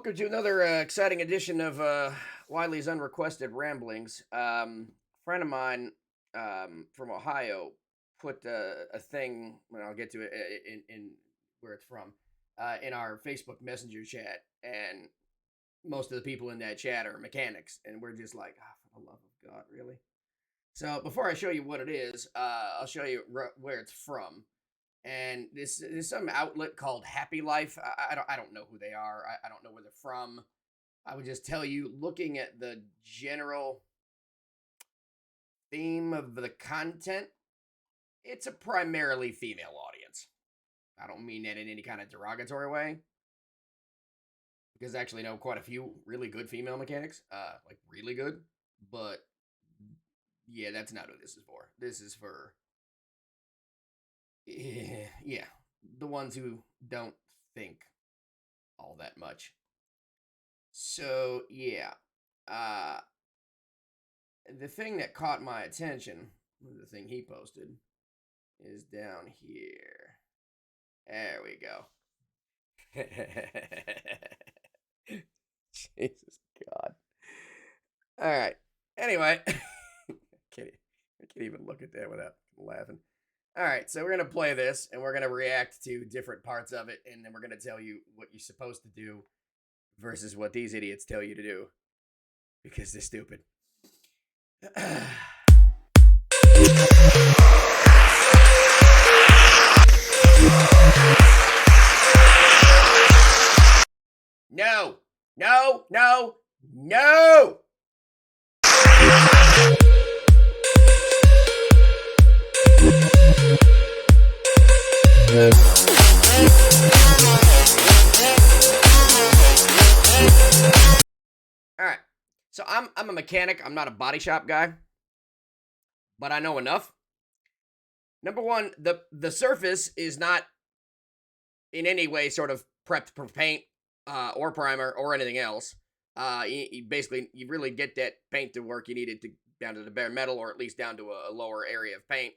welcome to another exciting edition of Wiley's Unrequested Ramblings. Friend of mine from Ohio put a thing, well, I'll get to it in where it's from, in our Facebook Messenger chat, and most of the people in that chat are mechanics, and we're just like, for the love of God, really? So before I show you what it is, I'll show you where it's from. And this is some outlet called Happy Life. I don't know who they are. I don't know where they're from. I would just tell you, looking at the general theme of the content, it's a primarily female audience. I don't mean that in any kind of derogatory way, because I actually know quite a few really good female mechanics, like really good. But yeah, that's not who this is for. This is for, yeah, the ones who don't think all that much. So yeah, the thing that caught my attention, the thing he posted, is down here. There we go. Jesus God. All right. Anyway, I can't even look at that without laughing. All right, so we're going to play this, and we're going to react to different parts of it, and then we're going to tell you what you're supposed to do versus what these idiots tell you to do, because they're stupid. No, no, no, no! All right, so I'm a mechanic. I'm not a body shop guy, but I know enough. Number one, the surface is not in any way sort of prepped for paint or primer or anything else. You basically, you really get that paint to work. You need it to down to the bare metal, or at least down to a lower area of paint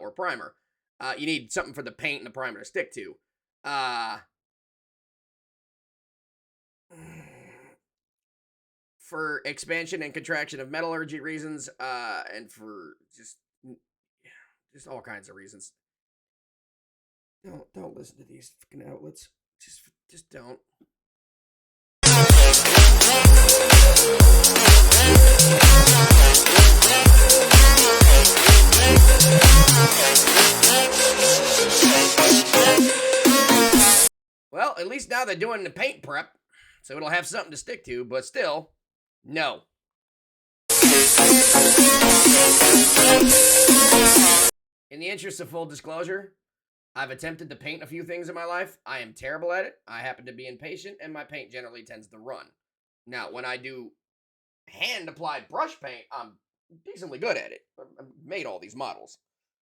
or primer. You need something for the paint and the primer to stick to. For expansion and contraction of metallurgy reasons, and for just all kinds of reasons. Don't listen to these fucking outlets. Just don't. Well, at least now they're doing the paint prep, so it'll have something to stick to, but still, no. In the interest of full disclosure, I've attempted to paint a few things in my life. I am terrible at it. I happen to be impatient, and my paint generally tends to run. Now, when I do hand-applied brush paint, I'm decently good at it. I've made all these models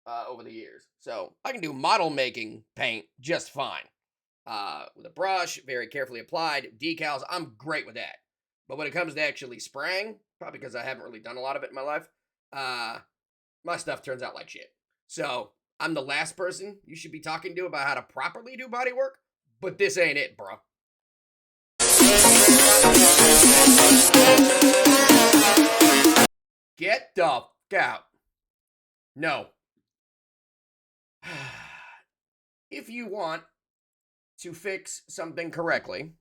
over the years, so I can do model-making paint just fine. With a brush, very carefully applied, decals, I'm great with that. But when it comes to actually spraying, probably because I haven't really done a lot of it in my life, my stuff turns out like shit. So, I'm the last person you should be talking to about how to properly do body work, but this ain't it, bro. Get the fuck out. No. If you want to fix something correctly,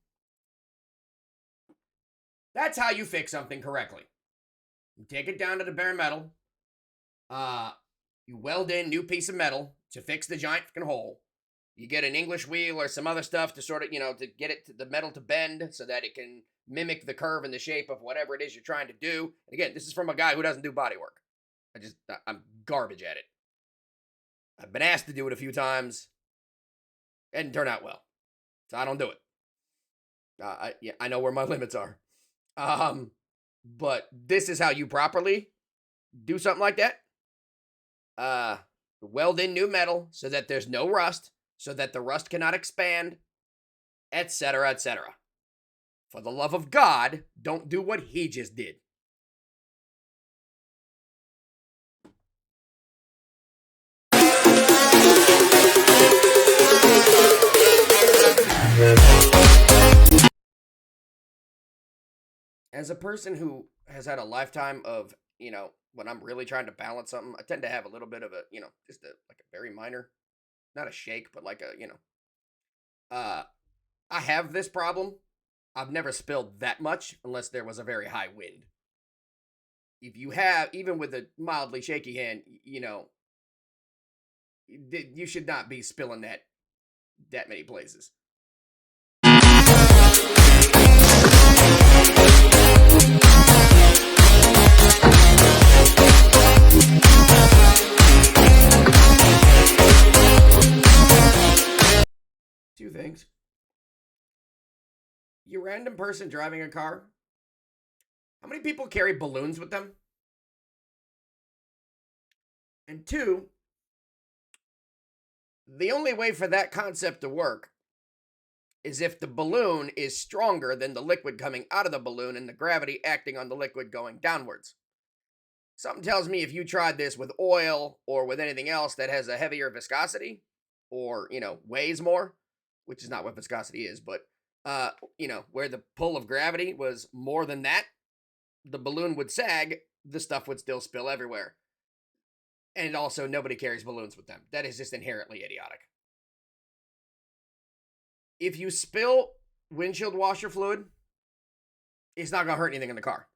that's how you fix something correctly. You take it down to the bare metal. You weld in new piece of metal to fix the giant fucking hole. You get an English wheel or some other stuff to sort of, to get it to the metal to bend so that it can mimic the curve and the shape of whatever it is you're trying to do. And again, this is from a guy who doesn't do body work. I'm garbage at it. I've been asked to do it a few times. It didn't turn out well. So I don't do it. I know where my limits are. But this is how you properly do something like that. Weld in new metal so that there's no rust, so that the rust cannot expand, etc., etc. For the love of God, don't do what he just did. As a person who has had a lifetime of, when I'm really trying to balance something, I tend to have a little bit of a, just like a very minor, not a shake, but like a, uh, I have this problem. I've never spilled that much unless there was a very high wind. If you have, even with a mildly shaky hand, you should not be spilling that many places. Two things. You random person driving a car, how many people carry balloons with them? And two, the only way for that concept to work is if the balloon is stronger than the liquid coming out of the balloon and the gravity acting on the liquid going downwards. Something tells me if you tried this with oil or with anything else that has a heavier viscosity or, weighs more, which is not what viscosity is, but, where the pull of gravity was more than that, the balloon would sag, the stuff would still spill everywhere. And also, nobody carries balloons with them. That is just inherently idiotic. If you spill windshield washer fluid, it's not going to hurt anything in the car.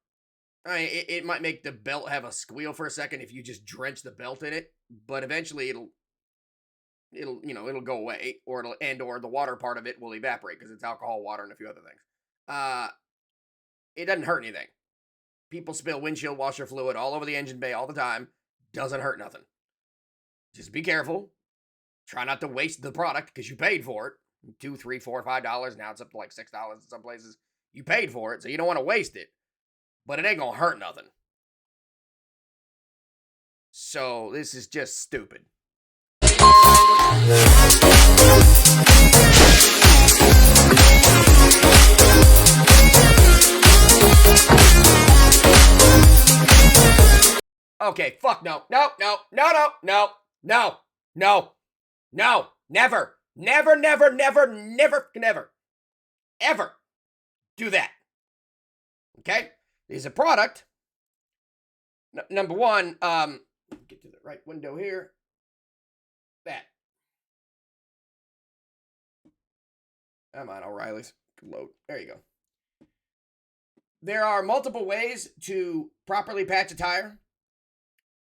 I mean, it might make the belt have a squeal for a second if you just drench the belt in it, but eventually it'll go away, or or the water part of it will evaporate because it's alcohol, water, and a few other things. It doesn't hurt anything. People spill windshield washer fluid all over the engine bay all the time. Doesn't hurt nothing. Just be careful. Try not to waste the product because you paid for it. $2, $3, $4, $5. Now it's up to like $6 in some places. You paid for it, so you don't want to waste it. But it ain't gonna hurt nothing. So this is just stupid. Okay, fuck no. No, no, no, no, no, no, no, no, never, never, never, never, never, never, ever do that. Okay? There's a product. Number one, get to the right window here. That. Come on, O'Reilly's. Load. There you go. There are multiple ways to properly patch a tire.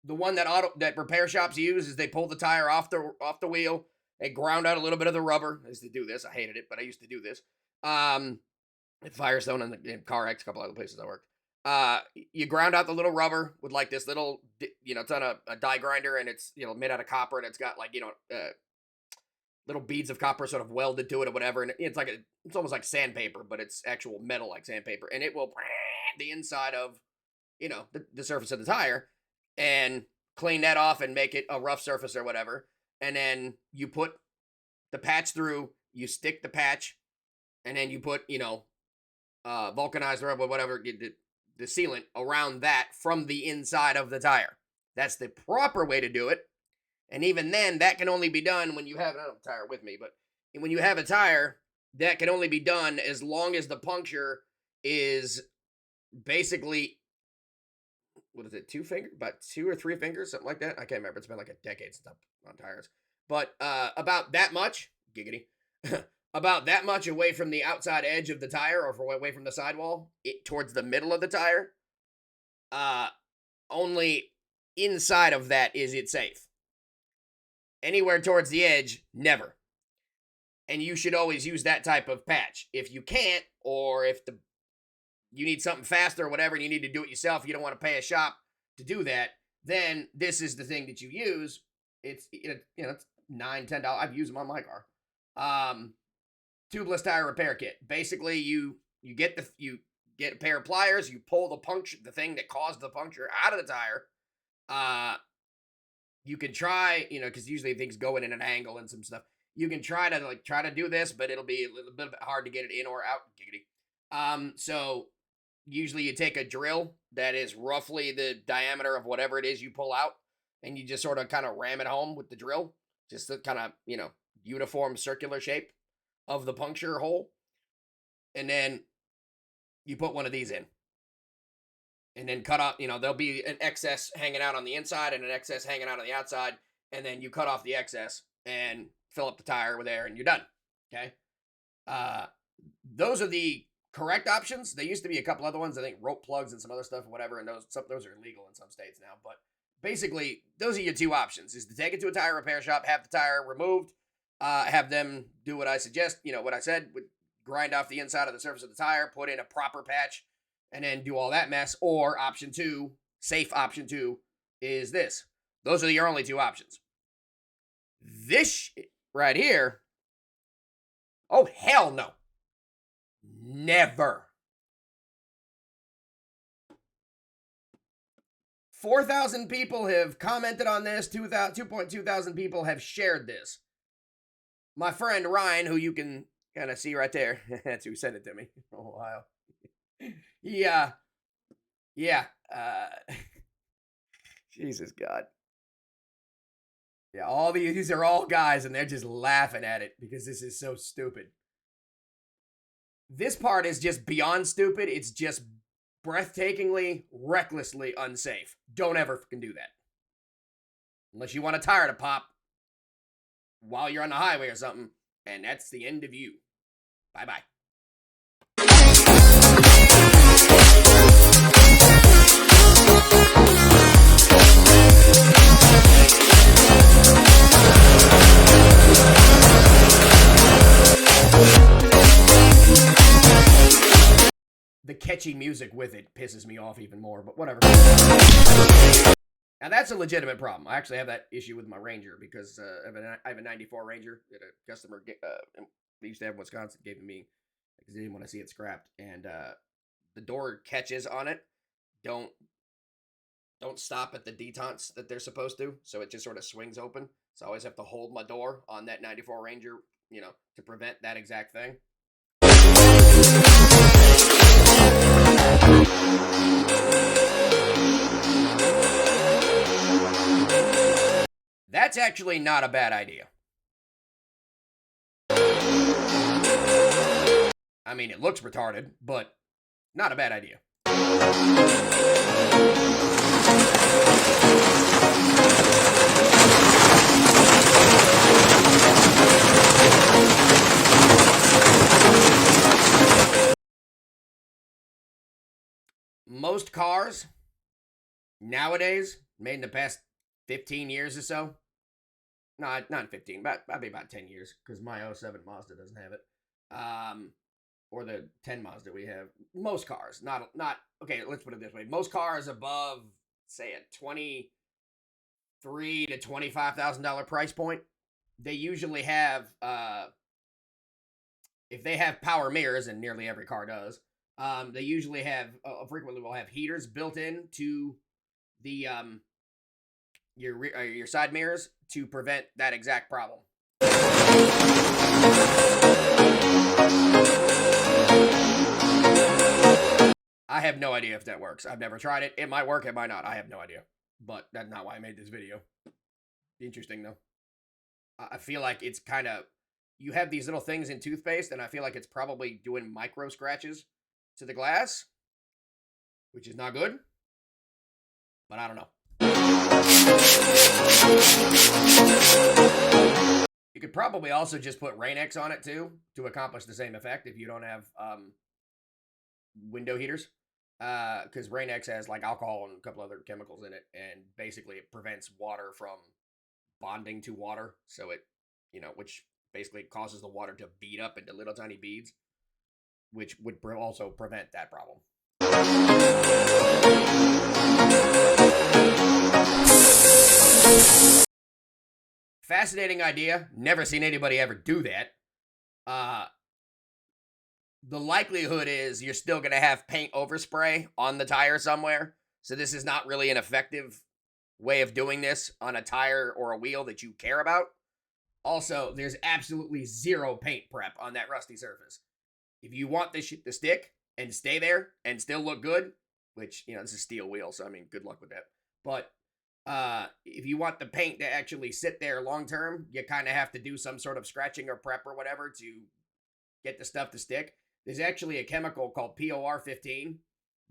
The one that repair shops use is they pull the tire off the wheel. They ground out a little bit of the rubber. I used to do this. I hated it, but I used to do this. At Firestone and in CarX, a couple other places I worked. You ground out the little rubber with like this little, it's on a die grinder, and it's, made out of copper, and it's got like, little beads of copper sort of welded to it or whatever. And it's almost like sandpaper, but it's actual metal like sandpaper. And it will the inside of, the surface of the tire and clean that off and make it a rough surface or whatever. And then you put the patch through, you stick the patch, and then you put, vulcanized rubber, whatever, the sealant around that from the inside of the tire. That's the proper way to do it. And even then, that can only be done when you have, I don't have a tire with me, but when you have a tire, that can only be done as long as the puncture is basically, what is it, about 2 or 3 fingers, something like that. I can't remember. It's been like a decade since I'm on tires. But about that much, giggity, about that much away from the outside edge of the tire or away from the sidewall, towards the middle of the tire, only inside of that is it safe. Anywhere towards the edge, never. And you should always use that type of patch. If you can't, or if you need something faster or whatever, and you need to do it yourself, you don't want to pay a shop to do that, then this is the thing that you use. It's it's $9, $10. I've used them on my car. Tubeless tire repair kit. Basically, you get a pair of pliers, you pull the thing that caused the puncture out of the tire. You can try, because usually things go in an angle and some stuff. You can try to do this, but it'll be a little bit hard to get it in or out. Giggity. So usually you take a drill that is roughly the diameter of whatever it is you pull out, and you just sort of kind of ram it home with the drill, just the kind of, uniform circular shape of the puncture hole. And then you put one of these in. and then cut off, there'll be an excess hanging out on the inside and an excess hanging out on the outside, and then you cut off the excess and fill up the tire with air and you're done. Okay. Those are the correct options. There used to be a couple other ones, I think rope plugs and some other stuff or whatever, and those are illegal in some states now. But basically, those are your two options: is to take it to a tire repair shop, have the tire removed, have them do what I suggest, what I said, grind off the inside of the surface of the tire, put in a proper patch, and then do all that mess. Or option two, safe option two, is this. Those are your only two options. This right here, oh, hell no. Never. 4,000 people have commented on this. 2.2 thousand people have shared this. My friend Ryan, who you can kind of see right there, that's who sent it to me. Ohio. Yeah. Jesus God. Yeah, these are all guys, and they're just laughing at it because this is so stupid. This part is just beyond stupid. It's just breathtakingly, recklessly unsafe. Don't ever fucking do that. Unless you want a tire to pop while you're on the highway or something, and that's the end of you. Bye-bye. The catchy music with it pisses me off even more, but whatever. Now that's a legitimate problem. I actually have that issue with my Ranger because I have a 94 Ranger that a customer we used to have in Wisconsin gave to me because they didn't want to see it scrapped, and the door catches on it don't stop at the detents that they're supposed to, so it just sort of swings open. So I always have to hold my door on that 94 Ranger, to prevent that exact thing. That's actually not a bad idea. I mean, it looks retarded, but not a bad idea. Most cars nowadays, made in the past 15 years or so, no, not 15, probably about 10 years, because my 07 Mazda doesn't have it, or the 10 Mazda we have. Most cars, not okay, let's put it this way. Most cars above, say, a $23,000 to $25,000 price point, they usually have, if they have power mirrors, and nearly every car does, they usually have, frequently will have heaters built in to the, your side mirrors to prevent that exact problem. I have no idea if that works. I've never tried it. It might work, it might not. I have no idea. But that's not why I made this video. Interesting, though. I feel like it's kind of... You have these little things in toothpaste, and I feel like it's probably doing micro scratches to the glass, which is not good. But I don't know. You could probably also just put Rain-X on it, too, to accomplish the same effect if you don't have window heaters. Because Rain-X has like alcohol and a couple other chemicals in it, and basically it prevents water from bonding to water, so it, which basically causes the water to bead up into little tiny beads, which would also prevent that problem. Fascinating idea. Never seen anybody ever do that. The likelihood is you're still going to have paint overspray on the tire somewhere. So this is not really an effective way of doing this on a tire or a wheel that you care about. Also, there's absolutely zero paint prep on that rusty surface. If you want this shit to stick and stay there and still look good, which, this is steel wheel, so I mean, good luck with that. But if you want the paint to actually sit there long term, you kind of have to do some sort of scratching or prep or whatever to get the stuff to stick. There's actually a chemical called POR 15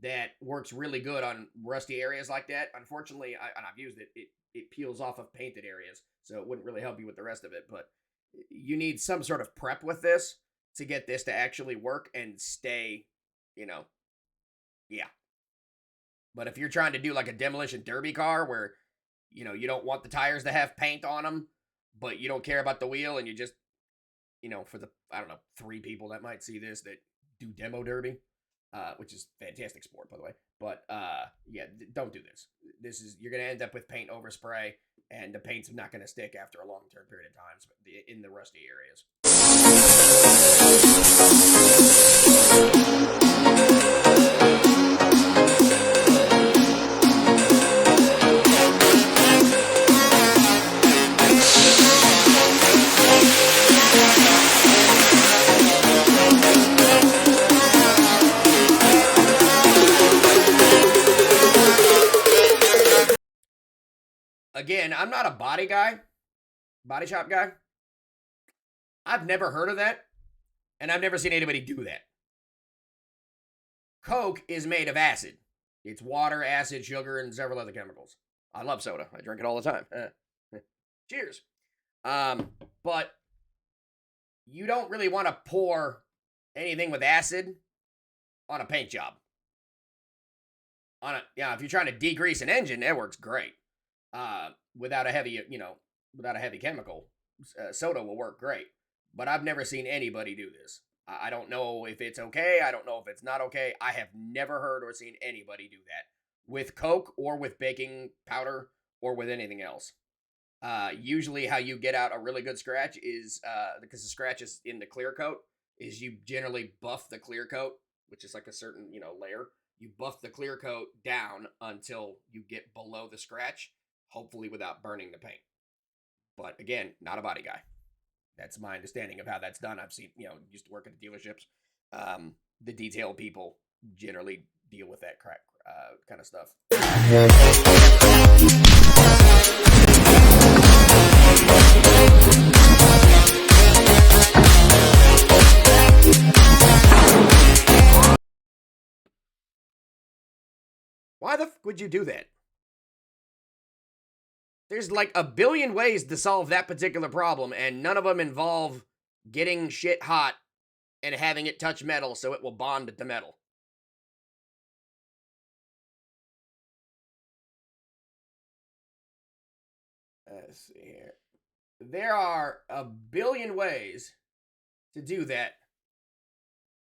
that works really good on rusty areas like that. Unfortunately, I've used it. It peels off of painted areas, so it wouldn't really help you with the rest of it. But you need some sort of prep with this to get this to actually work and stay, you know, yeah. But if you're trying to do like a demolition derby car where, you don't want the tires to have paint on them, but you don't care about the wheel and you just, for the, I don't know, 3 people that might see this that do demo derby, which is fantastic sport, by the way. But yeah, don't do this. You're going to end up with paint overspray, and the paint's not going to stick after a long-term period of time in the rusty areas. Again, I'm not a body shop guy. I've never heard of that, and I've never seen anybody do that. Coke is made of acid. It's water, acid, sugar, and several other chemicals. I love soda. I drink it all the time. Cheers. But you don't really want to pour anything with acid on a paint job. If you're trying to degrease an engine, that works great. Without a heavy chemical, soda will work great. But I've never seen anybody do this. I don't know if it's okay. I don't know if it's not okay. I have never heard or seen anybody do that with Coke or with baking powder or with anything else. Usually how you get out a really good scratch is, because the scratch is in the clear coat, is you generally buff the clear coat, which is like a certain, layer. You buff the clear coat down until you get below the scratch, hopefully without burning the paint. But again, not a body guy. That's my understanding of how that's done. I've seen, used to work at the dealerships. The detail people generally deal with that kind of stuff. Why the f would you do that? There's like a billion ways to solve that particular problem, and none of them involve getting shit hot and having it touch metal so it will bond to metal. Let's see here. There are a billion ways to do that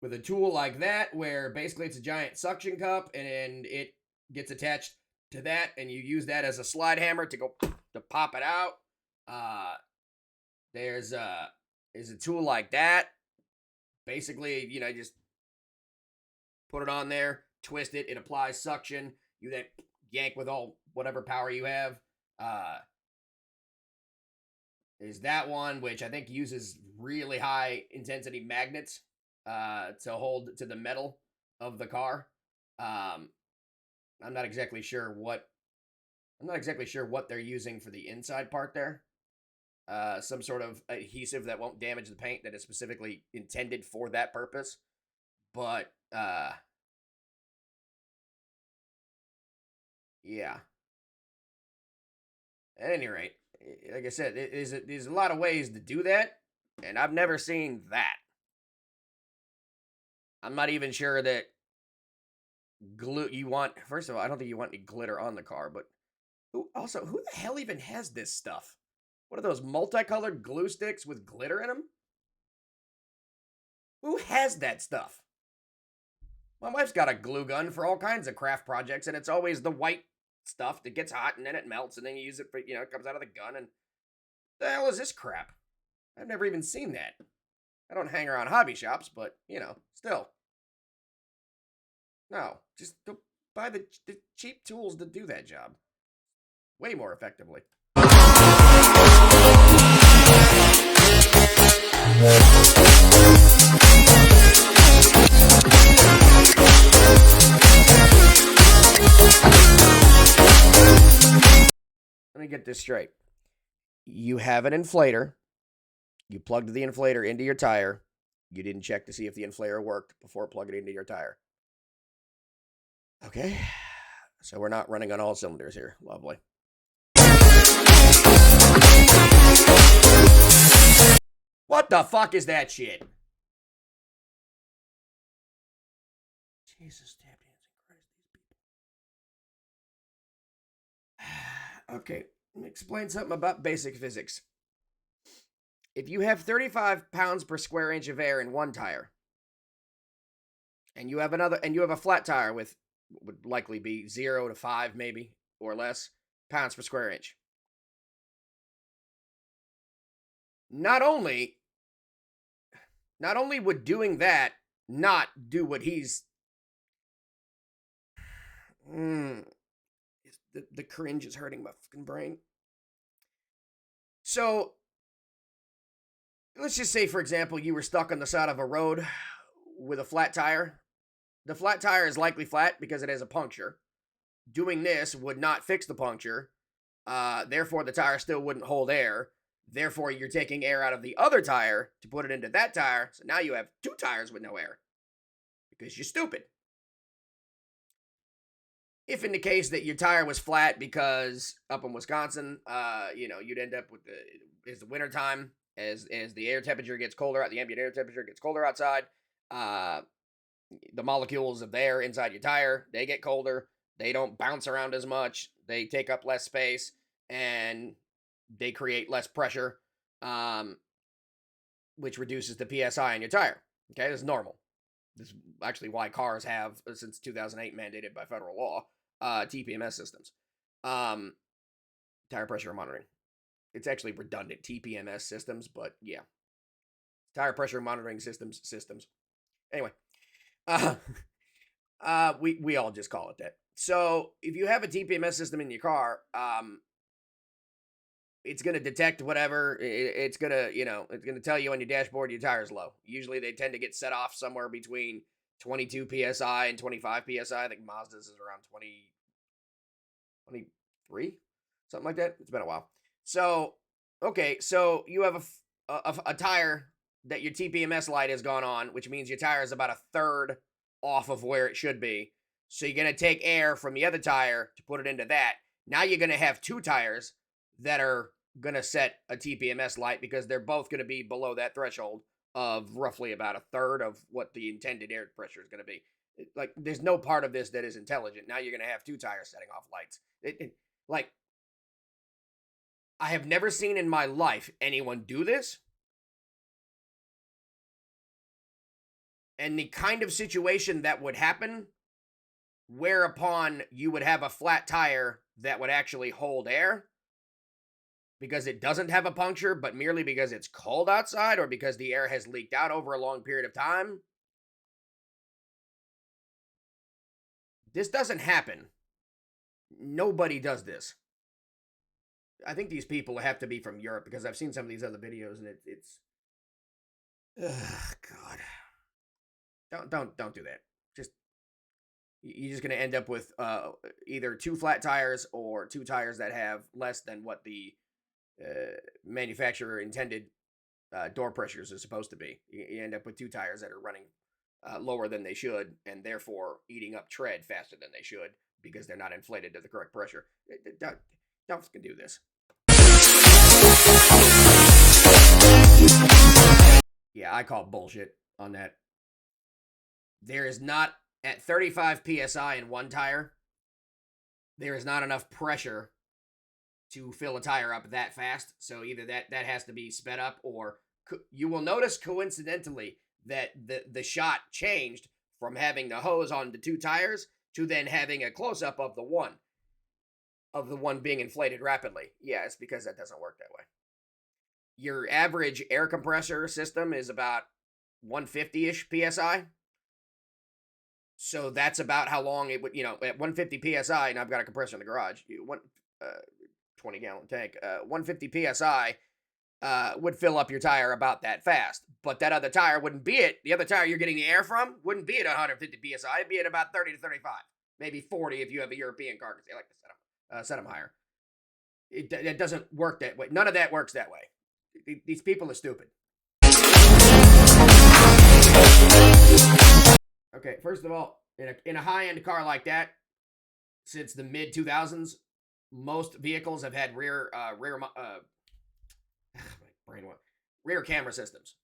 with a tool like that, where basically it's a giant suction cup and it gets attached to that, and you use that as a slide hammer to pop it out. There's a tool like that. Basically, just put it on there, twist it, it applies suction. You then yank with whatever power you have. There's that one, which I think uses really high intensity magnets to hold to the metal of the car. I'm not exactly sure what they're using for the inside part there. Some sort of adhesive that won't damage the paint that is specifically intended for that purpose. But yeah. At any rate, like I said, there's a lot of ways to do that, and I've never seen that. I'm not even sure that first of all, I don't think you want any glitter on the car, but who the hell even has this stuff? What are those multicolored glue sticks with glitter in them? Who has that stuff? My wife's got a glue gun for all kinds of craft projects, and it's always the white stuff that gets hot and then it melts, and then you use it for, it comes out of the gun, and the hell is this crap? I've never even seen that. I don't hang around hobby shops, but, still. No, just go buy the cheap tools to do that job. Way more effectively. Let me get this straight. You have an inflator. You plugged the inflator into your tire. You didn't check to see if the inflator worked before plugging it into your tire. Okay. So we're not running on all cylinders here. Lovely. What the fuck is that shit? Jesus, tap dancing Christ, these people. Okay, explain something about basic physics. If you have 35 pounds per square inch of air in one tire, and you have a flat tire with would likely be 0 to 5 maybe or less pounds per square inch. Not only would doing that not do what he's the cringe is hurting my fucking brain. So let's just say, for example, you were stuck on the side of a road with a flat tire. The flat tire is likely flat because it has a puncture. Doing this would not fix the puncture. Therefore, the tire still wouldn't hold air. Therefore, you're taking air out of the other tire to put it into that tire. So now you have two tires with no air because you're stupid. If in the case that your tire was flat because up in Wisconsin, you'd end up with the wintertime as the air temperature gets colder out, the ambient air temperature gets colder outside. The molecules of air inside your tire, they get colder. They don't bounce around as much. They take up less space and they create less pressure, which reduces the PSI in your tire. Okay, this is normal. This is actually why cars have, since 2008, mandated by federal law, TPMS systems. Tire pressure monitoring. It's actually redundant, TPMS systems, but yeah. Tire pressure monitoring systems. Anyway, we all just call it that. So if you have a TPMS system in your car, it's going to detect whatever. It's going to tell you on your dashboard your tire's low. Usually they tend to get set off somewhere between 22 PSI and 25 PSI. I think Mazda's is around 23, something like that. It's been a while. So, okay, so you have a tire that your TPMS light has gone on, which means your tire is about a third off of where it should be. So you're going to take air from the other tire to put it into that. Now you're going to have two tires that are going to set a TPMS light because they're both going to be below that threshold of roughly about a third of what the intended air pressure is going to be. Like, there's no part of this that is intelligent. Now you're going to have two tires setting off lights. Like, I have never seen in my life anyone do this. And the kind of situation that would happen, whereupon you would have a flat tire that would actually hold air, because it doesn't have a puncture, but merely because it's cold outside or because the air has leaked out over a long period of time. This doesn't happen. Nobody does this. I think these people have to be from Europe because I've seen some of these other videos and it's God. Don't do that. You're just going to end up with either two flat tires or two tires that have less than what the manufacturer intended door pressures are supposed to be. You end up with two tires that are running lower than they should and therefore eating up tread faster than they should because they're not inflated to the correct pressure. Don't fucking do this. Yeah, I call bullshit on that. There is not, at 35 PSI in one tire, there is not enough pressure to fill a tire up that fast. So either that has to be sped up, or you will notice coincidentally that the shot changed from having the hose on the two tires to then having a close-up of the one being inflated rapidly. Yeah, it's because that doesn't work that way. Your average air compressor system is about 150-ish PSI. So that's about how long it would, at 150 PSI, and I've got a compressor in the garage, 20-gallon tank, 150 PSI would fill up your tire about that fast. But that other tire wouldn't be it. The other tire you're getting the air from wouldn't be at 150 PSI. It'd be at about 30 to 35. Maybe 40 if you have a European car, because they like to set them higher. It doesn't work that way. None of that works that way. These people are stupid. Okay, first of all, In a high-end car like that, since the mid 2000s, most vehicles have had rear camera systems,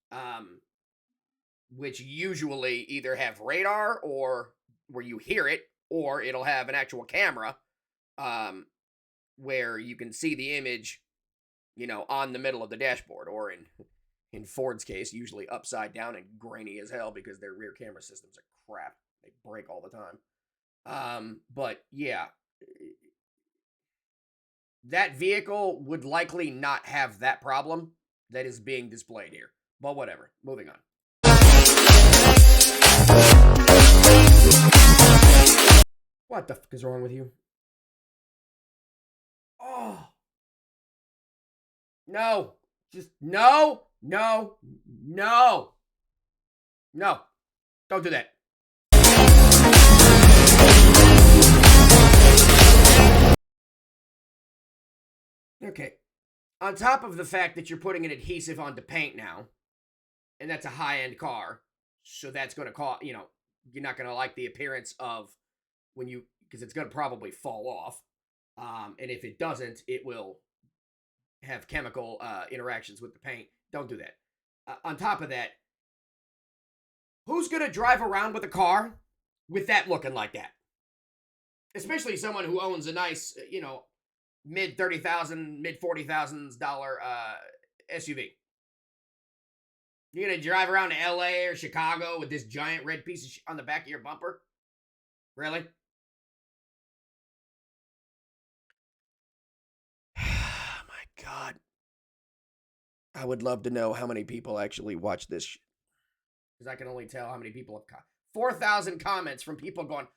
which usually either have radar or where you hear it, or it'll have an actual camera, where you can see the image, on the middle of the dashboard, or in Ford's case, usually upside down and grainy as hell because their rear camera systems are crap. They break all the time. But yeah, that vehicle would likely not have that problem that is being displayed here. But whatever. Moving on. What the fuck is wrong with you? Oh. No. Just no. No. No. No. Don't do that. Okay. On top of the fact that you're putting an adhesive onto paint now, and that's a high-end car, so that's going to cost, you're not going to like the appearance of because it's going to probably fall off. And if it doesn't, it will have chemical interactions with the paint. Don't do that. On top of that, who's going to drive around with a car with that looking like that? Especially someone who owns a nice, mid $30,000, mid $40,000 SUV. You're going to drive around to LA or Chicago with this giant red piece of shit on the back of your bumper? Really? My God. I would love to know how many people actually watch this shit. Because I can only tell how many people have 4,000 comments from people going,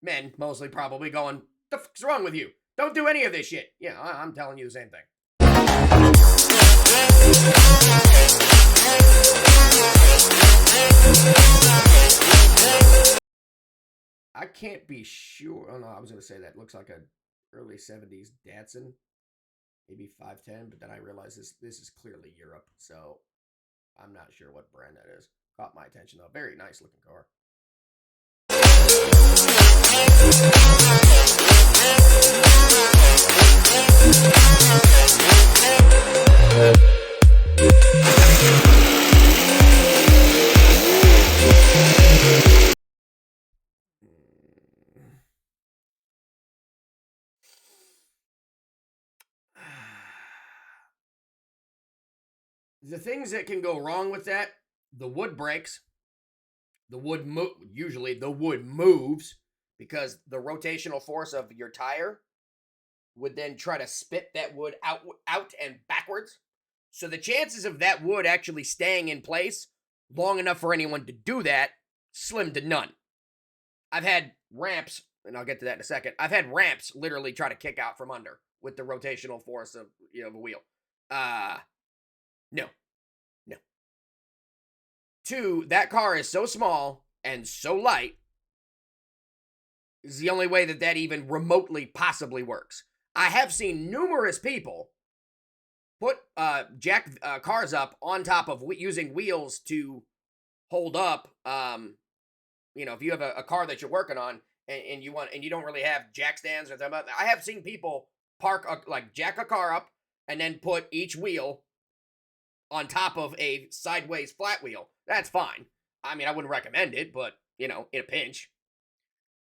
men mostly probably going, the fuck's wrong with you? Don't do any of this shit. Yeah, I'm telling you the same thing. I can't be sure. Oh no, I was going to say that looks like a early 70s Datsun. Maybe 510, but then I realized this is clearly Europe, so I'm not sure what brand that is. Caught my attention though. Very nice looking car. The things that can go wrong with that, the wood breaks, usually the wood moves because the rotational force of your tire would then try to spit that wood out and backwards. So the chances of that wood actually staying in place long enough for anyone to do that, slim to none. I've had ramps, and I'll get to that in a second. I've had ramps literally try to kick out from under with the rotational force of a wheel. No. 2, that car is so small and so light is the only way that even remotely possibly works. I have seen numerous people put jack cars up on top of using wheels to hold up. If you have a car that you're working on and you don't really have jack stands or something. I have seen people jack a car up and then put each wheel on top of a sideways flat wheel. That's fine. I mean, I wouldn't recommend it, but, in a pinch.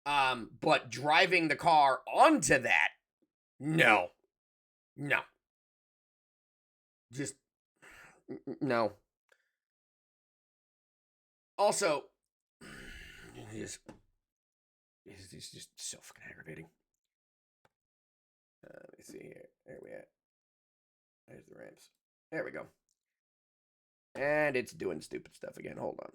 But driving the car onto that, no. Just, no. Also, it's just so fucking aggravating. Let me see here. There we at. There's the ramps. There we go. And it's doing stupid stuff again. Hold on.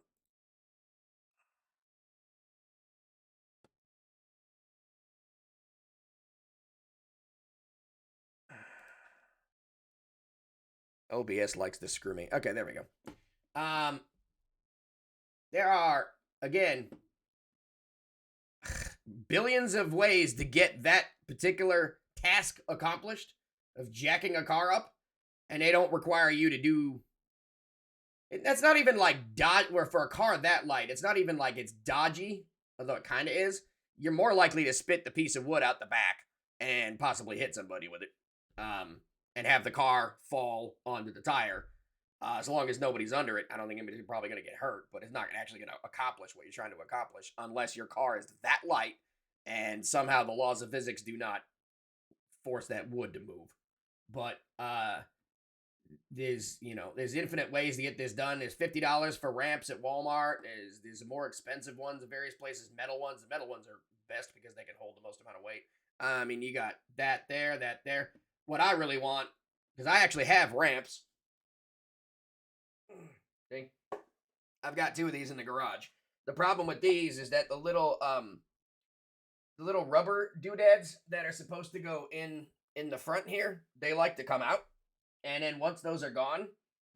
OBS likes to screw me. Okay, there we go. There are, again, billions of ways to get that particular task accomplished of jacking a car up, and they don't require you to do That's not even like where for a car that light, it's not even like it's dodgy, although it kind of is. You're more likely to spit the piece of wood out the back and possibly hit somebody with it, and have the car fall onto the tire. As long as nobody's under it, I don't think anybody's probably going to get hurt, but it's not actually going to accomplish what you're trying to accomplish unless your car is that light and somehow the laws of physics do not force that wood to move. But there's infinite ways to get this done. There's $50 for ramps at Walmart. There's more expensive ones in various places, metal ones. The metal ones are best because they can hold the most amount of weight. I mean, you got that there. What I really want, because I actually have ramps. See? I've got 2 of these in the garage. The problem with these is that the little rubber doodads that are supposed to go in the front here, they like to come out. And then once those are gone,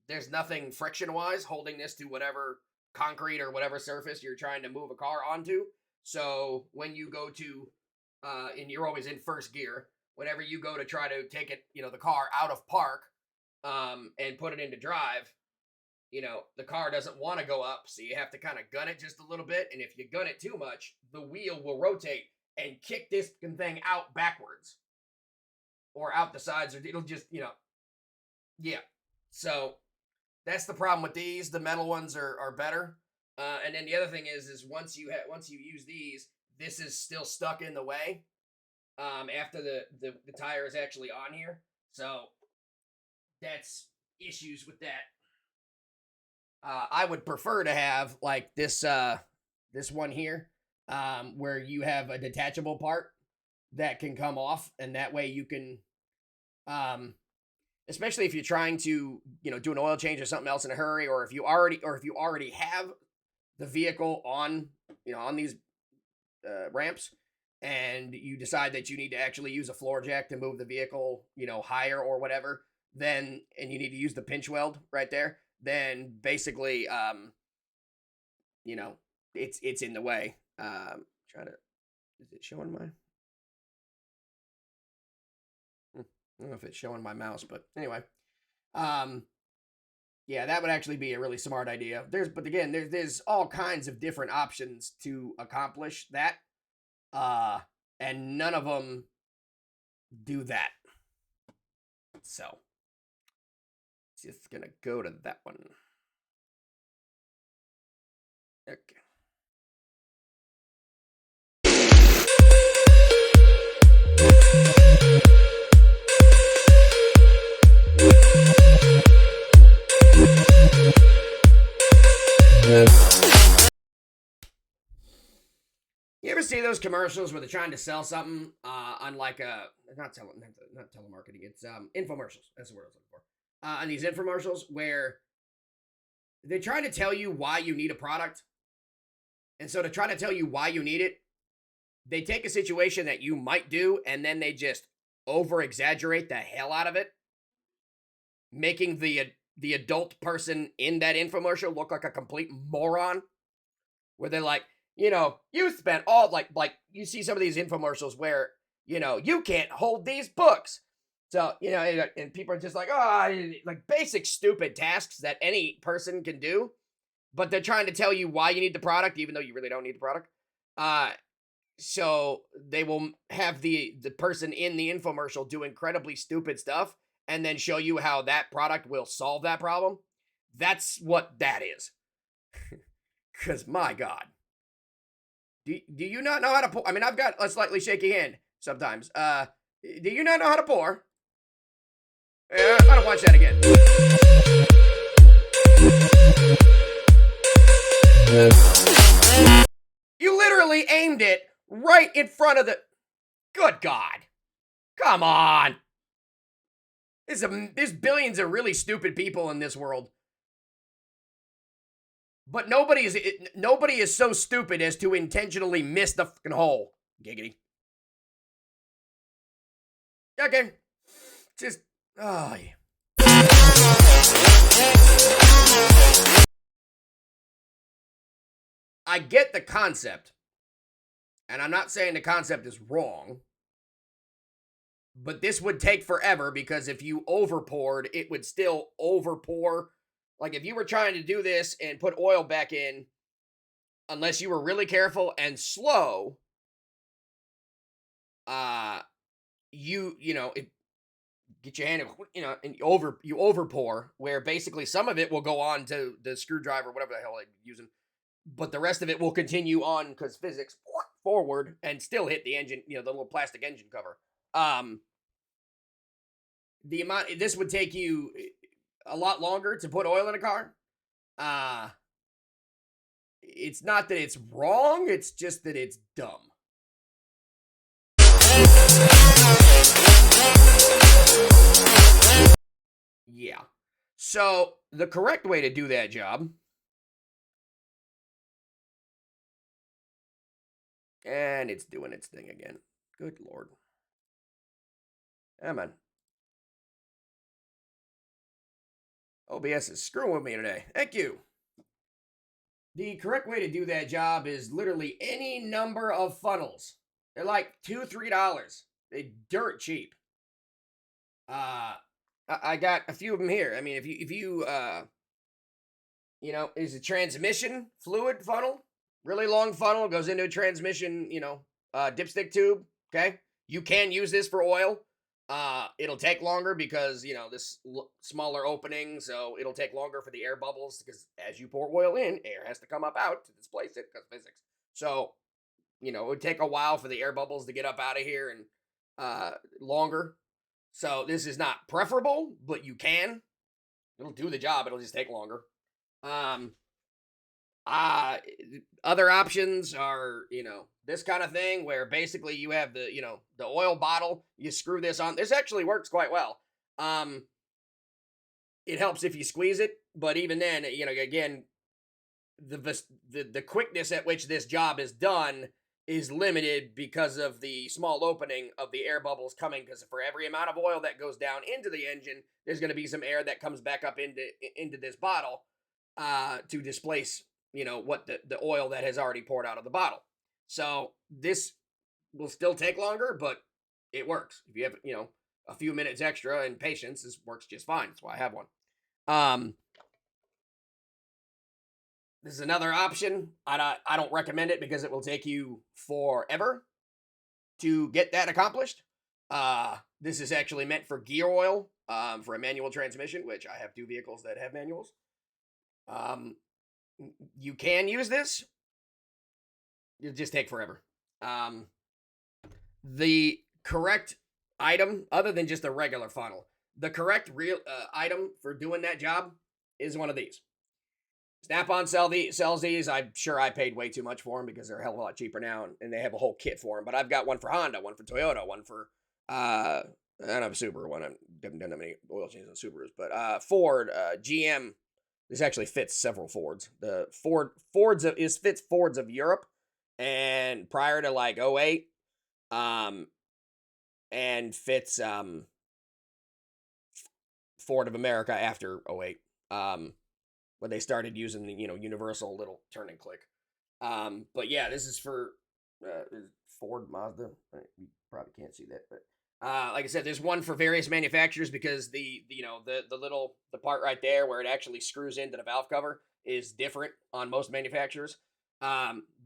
there's nothing friction-wise holding this to whatever concrete or whatever surface you're trying to move a car onto. So when you go to, and you're always in first gear, whenever you go to try to take it, the car out of park, and put it into drive, the car doesn't want to go up, so you have to kind of gun it just a little bit. And if you gun it too much, the wheel will rotate and kick this thing out backwards or out the sides, or it'll just, yeah. So that's the problem with these. The metal ones are better. And then the other thing is once you use these, this is still stuck in the way after the tire is actually on here. So that's issues with that. I would prefer to have like this one here, where you have a detachable part that can come off, and that way you can, especially if you're trying to, do an oil change or something else in a hurry, or if you already have the vehicle on, on these ramps, and you decide that you need to actually use a floor jack to move the vehicle, higher or whatever, and you need to use the pinch weld right there, then basically, it's in the way. Is it showing my? I don't know if it's showing my mouse, but anyway, yeah, that would actually be a really smart idea. But again, there's all kinds of different options to accomplish that, and none of them do that. So just gonna go to that one. Okay. You ever see those commercials where they're trying to sell something on like not telemarketing, it's infomercials. That's the word I was looking for. On these infomercials where they're trying to tell you why you need a product. And so to try to tell you why you need it, they take a situation that you might do and then they just over exaggerate the hell out of it, making the adult person in that infomercial look like a complete moron. Where they're like, you spent all like you see some of these infomercials where, you can't hold these books. So, and people are just like, like basic stupid tasks that any person can do, but they're trying to tell you why you need the product, even though you really don't need the product. So they will have the person in the infomercial do incredibly stupid stuff and then show you how that product will solve that problem. That's what that is. Because, my God. Do you not know how to pour? I mean, I've got a slightly shaky hand sometimes. Do you not know how to pour? I don't watch that again. You literally aimed it right in front of the... Good God. Come on. There's billions of really stupid people in this world. But nobody is so stupid as to intentionally miss the fucking hole. Giggity. Okay. Just... Oh, yeah. I get the concept. And I'm not saying the concept is wrong. But this would take forever because if you overpoured, it would still overpour Like if you were trying to do this and put oil back in, unless you were really careful and slow, you know, get your hand, and you over pour, where basically some of it will go on to the screwdriver, whatever the hell they're using, but the rest of it will continue on because physics forward and still hit the engine, the little plastic engine cover. The amount this would take you a lot longer to put oil in a car. It's not that it's wrong, it's just that it's dumb. Yeah. So the correct way to do that job, and it's doing its thing again. Good Lord. Come on. OBS is screwing with me today. Thank you. The correct way to do that job is literally any number of funnels. They're like $2, $3. They're dirt cheap. I got a few of them here. I mean, if you is a transmission fluid funnel, really long funnel, goes into a transmission, dipstick tube. Okay, you can use this for oil. It'll take longer because this smaller opening, so it'll take longer for the air bubbles because as you pour oil in, air has to come up out to displace it because physics. So it would take a while for the air bubbles to get up out of here and longer. So this is not preferable, but you can. It'll do the job. It'll just take longer. Other options are, this kind of thing where basically you have the oil bottle, you screw this on. This actually works quite well. It helps if you squeeze it, but even then, again, the quickness at which this job is done is limited because of the small opening of the air bubbles coming, because for every amount of oil that goes down into the engine, there's going to be some air that comes back up into this bottle to displace what the oil that has already poured out of the bottle. So this will still take longer, but it works. If you have a few minutes extra and patience, this works just fine. That's why I have one. This is another option. I don't recommend it because it will take you forever to get that accomplished. This is actually meant for gear oil, for a manual transmission, which I have 2 vehicles that have manuals. You can use this. It'll just take forever. The correct item, other than just a regular funnel, the correct item for doing that job is one of these. Snap-on sells these. I'm sure I paid way too much for them because they're a hell of a lot cheaper now, and they have a whole kit for them. But I've got one for Honda, one for Toyota, one for I don't have a Subaru one. I haven't done that many oil changes on Subarus, but Ford, GM. This actually fits several Fords. The Fords fits Fords of Europe, and prior to like 08, and fits Ford of America after 08. When they started using the universal little turn and click. But yeah, this is for Ford, Mazda. You probably can't see that, but like I said, there's one for various manufacturers because the part right there where it actually screws into the valve cover is different on most manufacturers.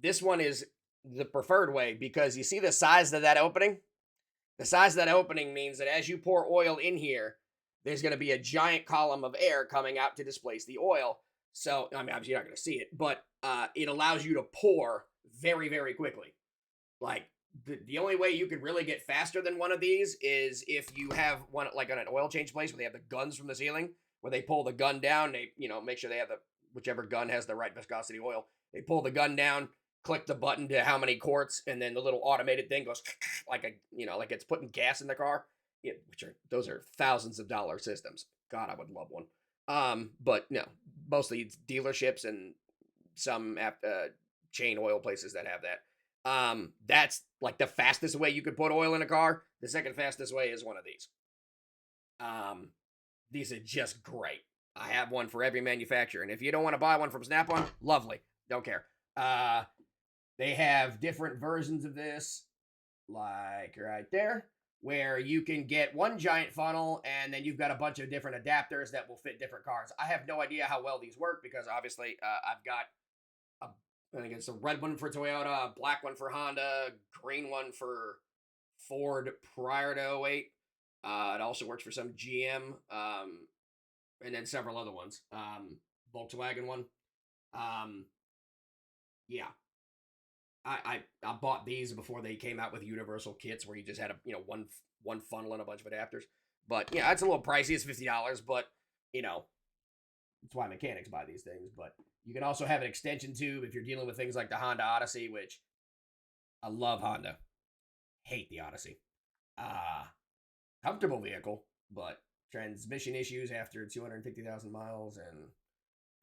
This one is the preferred way because you see the size of that opening? The size of that opening means that as you pour oil in here, there's going to be a giant column of air coming out to displace the oil. So, I mean, obviously you're not going to see it, but it allows you to pour very, very quickly. Like, the only way you could really get faster than one of these is if you have one, like on an oil change place where they have the guns from the ceiling, where they pull the gun down, they, make sure they have whichever gun has the right viscosity oil. They pull the gun down, click the button to how many quarts, and then the little automated thing goes like like it's putting gas in the car. Yeah, those are thousands of dollar systems. God, I would love one. But no, mostly it's dealerships and some chain oil places that have that. That's like the fastest way you could put oil in a car. The second fastest way is one of these. These are just great. I have one for every manufacturer, and if you don't want to buy one from Snap-on, lovely. Don't care. They have different versions of this, like right there. where you can get one giant funnel and then you've got a bunch of different adapters that will fit different cars. I have no idea how well these work because obviously I've got I think it's a red one for Toyota, a black one for Honda, green one for Ford prior to '08. It also works for some GM, and then several other ones. Volkswagen one. Yeah, I bought these before they came out with universal kits where you just had a one funnel and a bunch of adapters. But yeah, it's a little pricey. It's $50, but that's why mechanics buy these things. But you can also have an extension tube if you're dealing with things like the Honda Odyssey, which I love Honda. Hate the Odyssey. Comfortable vehicle, but transmission issues after 250,000 miles and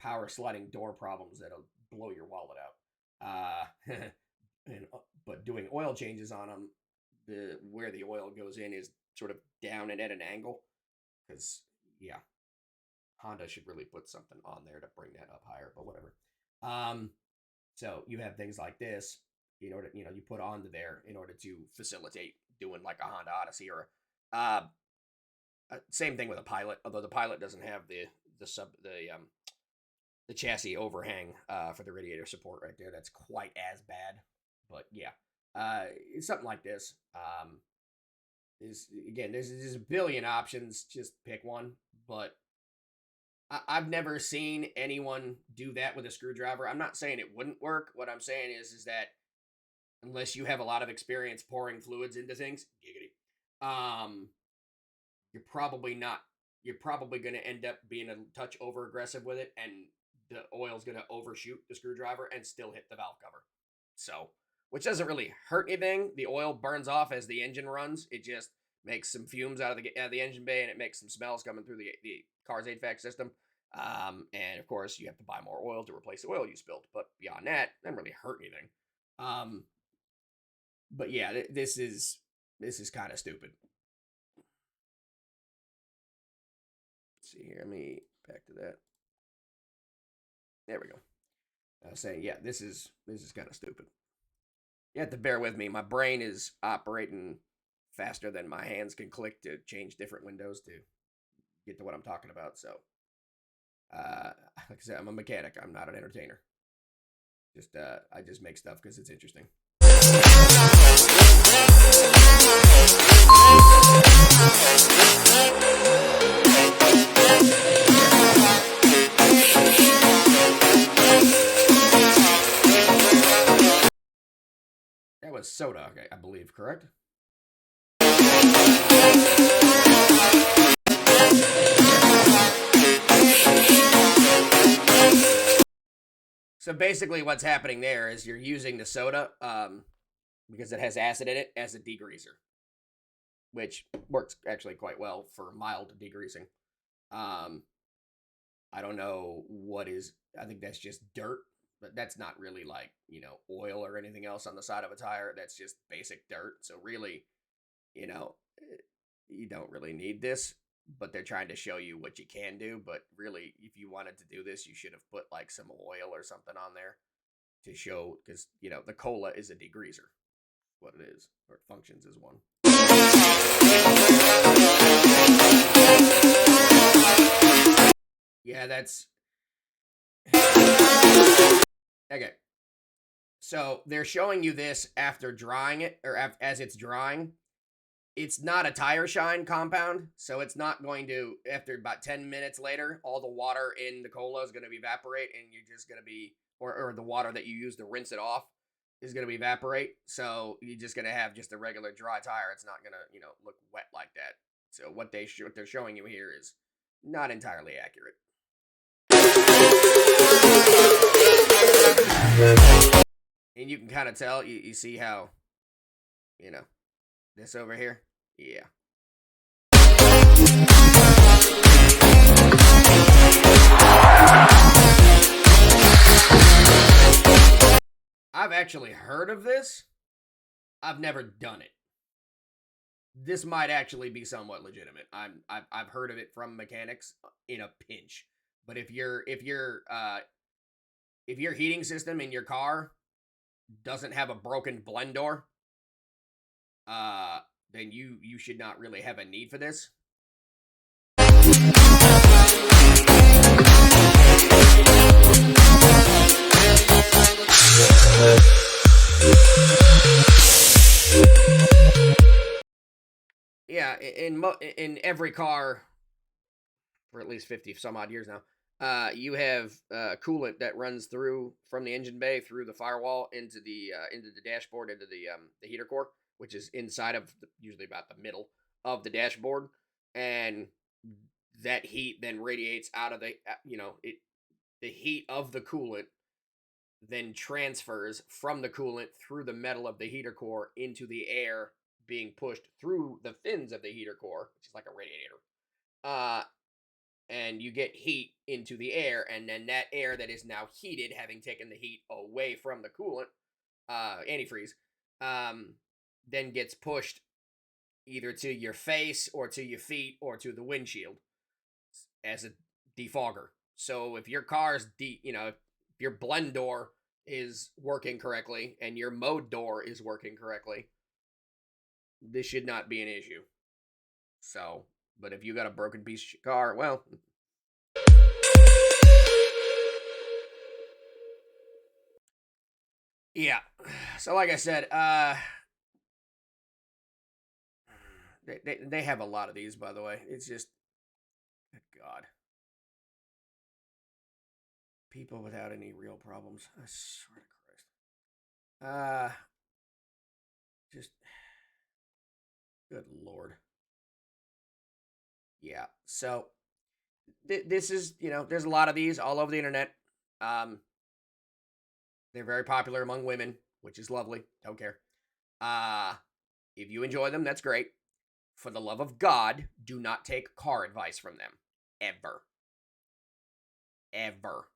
power sliding door problems that'll blow your wallet out. But doing oil changes on them, where the oil goes in is sort of down and at an angle. Because, yeah, Honda should really put something on there to bring that up higher, but whatever. So you have things like this in order, you put onto there in order to facilitate doing like a Honda Odyssey or same thing with a Pilot, although the Pilot doesn't have the chassis overhang for the radiator support right there. That's quite as bad, but yeah, it's something like this. There's a billion options. Just pick one, but I've never seen anyone do that with a screwdriver. I'm not saying it wouldn't work. What I'm saying is that unless you have a lot of experience pouring fluids into things, giggity, you're probably not. You're probably going to end up being a touch over aggressive with it, and the oil's going to overshoot the screwdriver and still hit the valve cover. So, which doesn't really hurt anything. The oil burns off as the engine runs. It just makes some fumes out of the engine bay, and it makes some smells coming through the car's HVAC system. And of course, you have to buy more oil to replace the oil you spilled. But beyond that, it doesn't really hurt anything. But yeah, this is kind of stupid. Let's see here. Let me back to that. There we go. I was saying, yeah, this is kind of stupid. You have to bear with me. My brain is operating faster than my hands can click to change different windows to get to what I'm talking about. So, like I said, I'm a mechanic. I'm not an entertainer. I just make stuff because it's interesting. That was soda, I believe, correct? So basically what's happening there is you're using the soda, because it has acid in it, as a degreaser, which works actually quite well for mild degreasing. I don't know what is, I think that's just dirt, but that's not really like, oil or anything else on the side of a tire. That's just basic dirt. So really, you don't really need this, but they're trying to show you what you can do. But really, if you wanted to do this, you should have put like some oil or something on there to show, because, the cola is a degreaser, what it is, or it functions as one. Yeah, that's okay. So they're showing you this after drying it, or as it's drying. It's not a tire shine compound, so it's not going to, after about 10 minutes later, all the water in the cola is going to evaporate, and you're just going to be, or the water that you use to rinse it off is going to evaporate. So you're just going to have just a regular dry tire. It's not going to, look wet like that. So what they're showing you here is not entirely accurate. And you can kind of tell, you see how, this over here, yeah. I've actually heard of this. I've never done it. This might actually be somewhat legitimate. I've heard of it from mechanics in a pinch. But if your heating system in your car doesn't have a broken blend door, then you should not really have a need for this. Yeah, in every car for at least 50 some odd years now, you have coolant that runs through from the engine bay through the firewall into the dashboard, into the heater core, which is inside of usually about the middle of the dashboard, and that heat then radiates out of the the heat of the coolant then transfers from the coolant through the metal of the heater core into the air being pushed through the fins of the heater core, which is like a radiator. And you get heat into the air, and then that air that is now heated, having taken the heat away from the coolant, antifreeze, then gets pushed either to your face or to your feet or to the windshield as a defogger. So if your car's if your blend door is working correctly and your mode door is working correctly, this should not be an issue. So, but if you got a broken piece of car, well, yeah. So like I said, they have a lot of these, by the way. It's just, God, people without any real problems. I swear to Christ. Just, good Lord. Yeah. So this is, there's a lot of these all over the internet. They're very popular among women, which is lovely. Don't care. If you enjoy them, that's great. For the love of God, do not take car advice from them. Ever. Ever.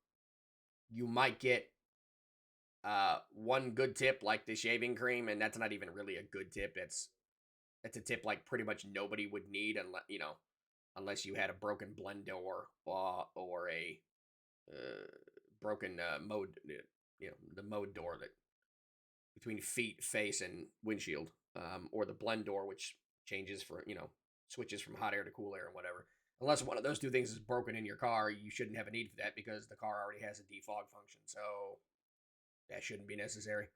You might get one good tip, like the shaving cream, and that's not even really a good tip. That's a tip like pretty much nobody would need unless you had a broken blend door or a broken mode, the mode door that between feet, face, and windshield, or the blend door, which changes for switches from hot air to cool air and whatever. Unless one of those two things is broken in your car, you shouldn't have a need for that because the car already has a defog function, so that shouldn't be necessary.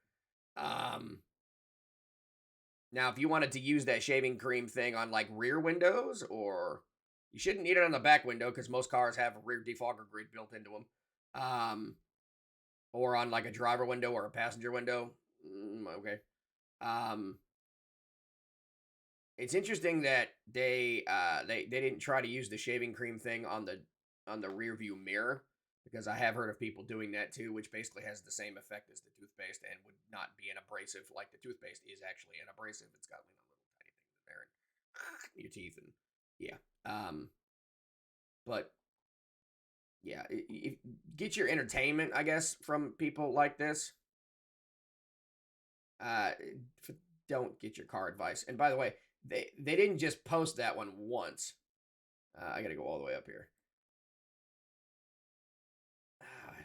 Now, if you wanted to use that shaving cream thing on like rear windows, or you shouldn't need it on the back window because most cars have a rear defogger grid built into them, or on like a driver window or a passenger window. Okay. It's interesting that they didn't try to use the shaving cream thing on the rear view mirror, because I have heard of people doing that too, which basically has the same effect as the toothpaste and would not be an abrasive like the toothpaste is actually an abrasive. It's got little tiny things in there in your teeth, and yeah. But yeah, get your entertainment, I guess, from people like this. Don't get your car advice. And by the way, they didn't just post that one once. I gotta go all the way up here.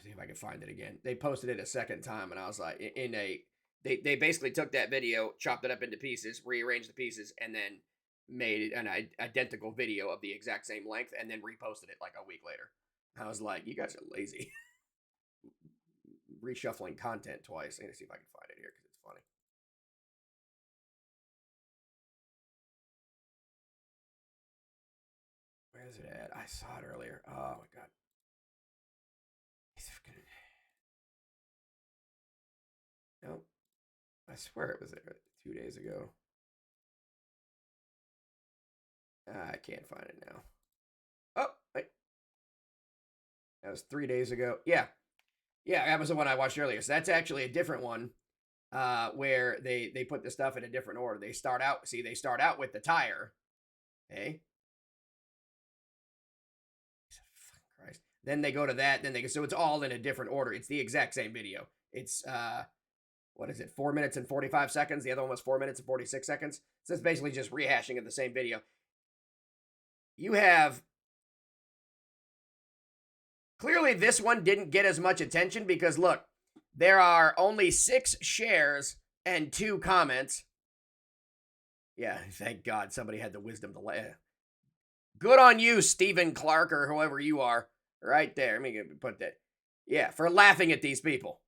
See if I can find it again. They posted it a second time, and I was like, they basically took that video, chopped it up into pieces, rearranged the pieces, and then made an identical video of the exact same length, and then reposted it like a week later. I was like, you guys are lazy. Reshuffling content twice. I'm gonna see if I can find it here because it's funny. Where is it at? I saw it earlier. Oh my God. Nope. I swear it was there 2 days ago. I can't find it now. Oh, wait. That was 3 days ago. Yeah. Yeah, that was the one I watched earlier. So that's actually a different one, where they put the stuff in a different order. They start out with the tire. Okay. Christ. Then they go to that. So it's all in a different order. It's the exact same video. It's what is it? 4 minutes and 45 seconds. The other one was 4 minutes and 46 seconds. So it's basically just rehashing of the same video. You have clearly this one didn't get as much attention because look, there are only 6 shares and 2 comments. Yeah, thank God somebody had the wisdom to Good on you, Stephen Clark, or whoever you are. Right there. Let me put that. Yeah, for laughing at these people.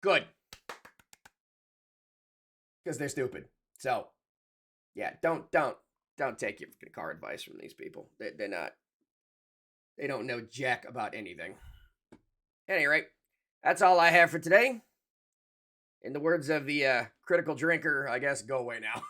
Good. Because they're stupid. So, yeah, don't take your car advice from these people. They're not. They don't know jack about anything. At any rate, that's all I have for today. In the words of the critical drinker, I guess, go away now.